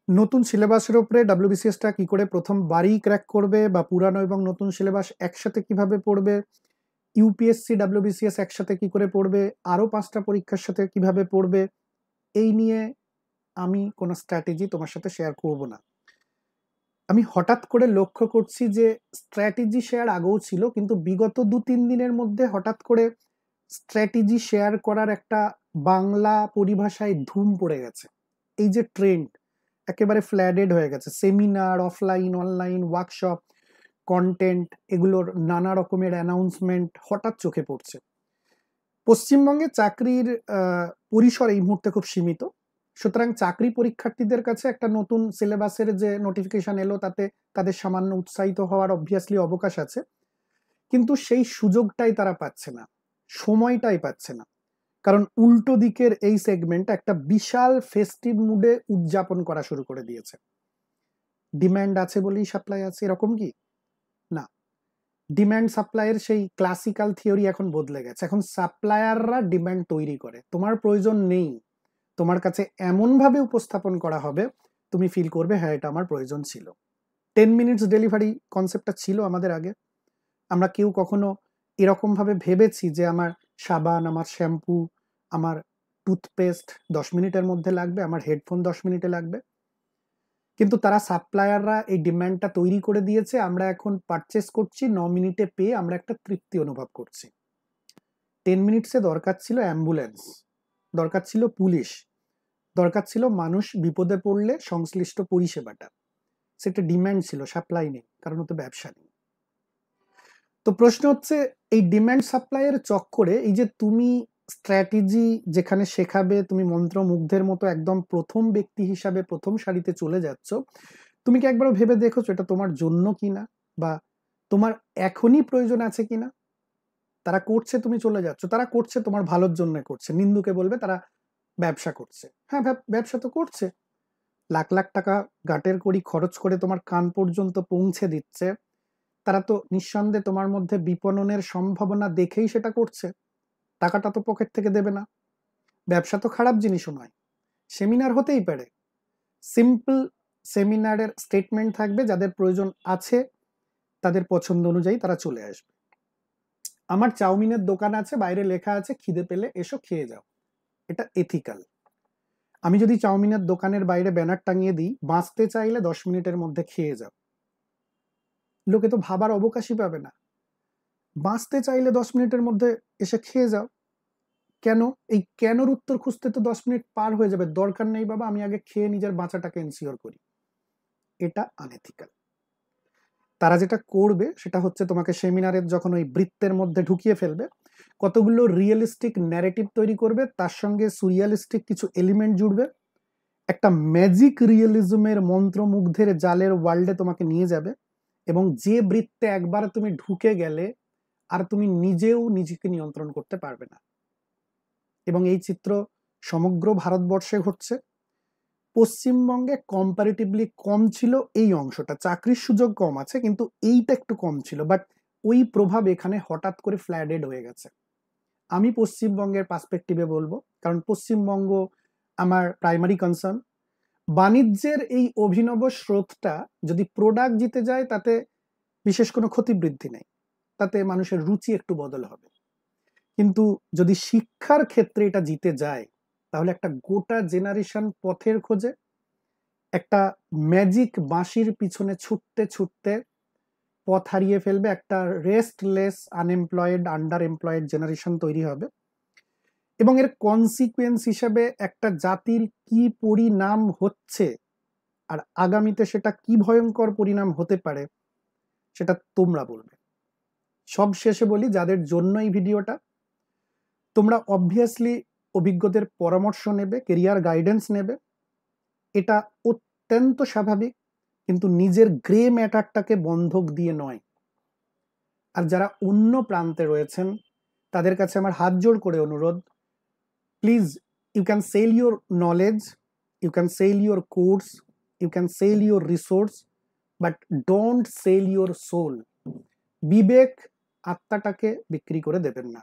নতুন সিলেবাসের উপরে ডাব্লিউবিসিএসটা কি করে প্রথমবারই ক্র্যাক করবে বা পুরানো এবং নতুন সিলেবাস একসাথে কিভাবে পড়বে, ইউপিএসসি ডাব্লিউবিসিএস একসাথে কি করে পড়বে, আরো 5টা পরীক্ষার সাথে কিভাবে পড়বে, এই নিয়ে আমি কোনো স্ট্র্যাটেজি তোমার সাথে শেয়ার করব না। আমি হঠাৎ করে লক্ষ্য করছি যে স্ট্র্যাটেজি শেয়ার আগেও ছিল, কিন্তু বিগত 2-3 দিনের মধ্যে হঠাৎ করে স্ট্র্যাটেজি শেয়ার করার একটা বাংলা পরিভাষায় ধুম পড়ে গেছে। এই যে ট্রেন্ড একেবারে ফ্ল্যাডেড হয়ে গেছে, seminar, offline, online, workshop, content, এগুলোর নানা রকমের অ্যানাউন্সমেন্ট হঠাৎ চোখে পড়ছে। পশ্চিমবঙ্গে চাকরির পরিসর এই মুহূর্তে খুব সীমিত, সুতরাং চাকরি পরীক্ষার্থীদের কাছে একটা নতুন সিলেবাসের যে নোটিফিকেশন এলো তাতে তাদের সামান্য উৎসাহিত হওয়ার অবভিয়াসলি অবকাশ আছে, কিন্তু সেই সুযোগটাই তারা পাচ্ছে না, সময়টাই পাচ্ছে না। কারণ উল্টো দিকের এই সেগমেন্ট একটা বিশাল ফেস্টিভ মুডে উদযাপন করা শুরু করে দিয়েছে। ডিম্যান্ড আছে বলেই সাপ্লাই আছে, এরকম কি? না, ডিম্যান্ড সাপ্লাইয়ের সেই ক্লাসিক্যাল থিওরি এখন বদলে গেছে। এখন সাপ্লায়াররা ডিম্যান্ড তৈরি করে, তোমার প্রয়োজন নেই, তোমার কাছে এমন ভাবে উপস্থাপন করা হবে তুমি ফিল করবে হ্যাঁ এটা আমার প্রয়োজন ছিল। 10 মিনিটস ডেলিভারি কনসেপ্টটা ছিল আমাদের আগে। আমরা কেউ কখনো এরকম ভাবে ভেবেছি যে আমার সাবান, আমার শ্যাম্পু, আমার টুথপেস্ট 10 মিনিটের মধ্যে লাগবে, আমার হেডফোন 10 মিনিটে লাগবে? কিন্তু তারা সাপ্লায়াররা এই ডিমান্ডটা তৈরি করে দিয়েছে, আমরা এখন পারচেস করছি, 9 মিনিটে পেয়ে আমরা একটা তৃপ্তি অনুভব করছি। 10 মিনিটসে দরকার ছিল অ্যাম্বুলেন্স, দরকার ছিল পুলিশ, দরকার ছিল মানুষ বিপদে পড়লে সংশ্লিষ্ট পরিষেবাটা, সেটা ডিমান্ড ছিল, সাপ্লাই নেই, কারণ ওতে ব্যবসা নেই। তো প্রশ্ন হচ্ছে এই ডিমান্ড সাপ্লাইয়ের চক্করে এই যে তুমি স্ট্র্যাটেজি যেখানে শেখাবে, তুমি মন্ত্রমুগ্ধের মতো একদম প্রথম ব্যক্তি হিসাবে প্রথম সারিতে চলে যাচ্ছ, তুমি কি একবার ভেবে দেখেছো এটা তোমার জন্য কিনা, বা তোমার এখনই প্রয়োজন আছে কিনা? তারা করছে, তুমি চলে যাচ্ছ, তারা করছে তোমার ভালোর জন্য করছে, নিন্দুকে বলবে তারা ব্যবসা করছে। হ্যাঁ, ব্যবসা তো করছে, লাখ লাখ টাকা গাটের কড়ি খরচ করে তোমার কান পর্যন্ত পৌঁছে দিচ্ছে, তারা তো নিঃসন্দেহে তোমার মধ্যে বিপণনের সম্ভাবনা দেখেই সেটা করছে, টাকাটা তো পকেট থেকে দেবে না। ব্যবসা তো খারাপ জিনিসও নয়, সেমিনার হতেই পারে, সিম্পল সেমিনারের স্টেটমেন্ট থাকবে, যাদের প্রয়োজন আছে তাদের পছন্দ অনুযায়ী তারা চলে আসবে। আমার চাউমিনের দোকান আছে, বাইরে লেখা আছে খিদে পেলে এসো খেয়ে যাও, এটা এথিক্যাল। আমি যদি চাউমিনের দোকানের বাইরে ব্যানার টাঙিয়ে দিই বাঁচতে চাইলে 10 মিনিটের মধ্যে খেয়ে যাও, লোকে তো ভাবার অবকাশই পাবে না। বাঁচতে চাইলে 10 মিনিটের মধ্যে এসে খেয়ে যাও, কেন? এই কেনর উত্তর খুঁজতে তো 10 মিনিট পার হয়ে যাবে, দরকার নেই বাবা, আমি আগে খেয়ে নিজের বাঁচাটাকে এনসিওর করি। এটা আনএথিক্যাল। তারা যেটা করবে সেটা হচ্ছে তোমাকে সেমিনারের যখন ওই বৃত্তের মধ্যে ঢুকিয়ে ফেলবে, কতগুলো রিয়েলিস্টিক ন্যারেটিভ তৈরি করবে, তার সঙ্গে সুরিয়ালিস্টিক কিছু এলিমেন্ট জুড়বে, একটা ম্যাজিক রিয়েলিজমের মন্ত্রমুগ্ধের জালের ওয়ার্ল্ডে তোমাকে নিয়ে যাবে, এবং যে বৃত্তে একবার তুমি ঢুকে গেলে আর তুমি নিজেও নিজেকে নিয়ন্ত্রণ করতে পারবে না। এবং এই চিত্র সমগ্র ভারতবর্ষে ঘটছে। পশ্চিমবঙ্গে কম্পারেটিভলি কম ছিল এই অংশটা, চাকরির সুযোগ কম আছে কিন্তু এইটা একটু কম ছিল, বাট ওই প্রভাব এখানে হঠাৎ করে ফ্ল্যাডেড হয়ে গেছে। আমি পশ্চিমবঙ্গের পার্সপেক্টিভে বলবো, কারণ পশ্চিমবঙ্গ আমার প্রাইমারি কনসার্ন। বাণিজ্যের এই অভিনব স্রোতটা যদি প্রোডাক্ট জিতে যায় তাতে বিশেষ কোনো ক্ষতি বৃদ্ধি নেই, তাতে মানুষের রুচি একটু বদল হবে। কিন্তু যদি শিক্ষার ক্ষেত্রে এটা জিতে যায় তাহলে একটা গোটা জেনারেশন পথের খোঁজে, একটা ম্যাজিক বাঁশির পিছনে ছুটতে ছুটতে পথ হারিয়ে ফেলবে, একটা restless, unemployed, under employed generation তৈরি হবে। এবং এর কনসিকুয়েন্স হিসেবে একটা জাতির কি পরিণাম হচ্ছে আর আগামীতে সেটা কি ভয়ঙ্কর পরিণাম হতে পারে সেটা তোমরা বলবে। সব শেষে বলি, যাদের জন্য এই ভিডিওটা, তোমরা অবভিয়াসলি অভিজ্ঞদের পরামর্শ নেবে, কেরিয়ার গাইডেন্স নেবে, এটা অত্যন্ত স্বাভাবিক, কিন্তু নিজের গ্রে ম্যাটারটাকে বন্ধক দিয়ে নয়। আর যারা অন্য প্রান্তে রয়েছেন তাদের কাছে আমার হাত জোড় করে অনুরোধ, please, you can sell your knowledge, you can sell your course, you can sell your resource, but don't sell your soul. বিবেক, আত্মাটাকে বিক্রি করে দেবেন না।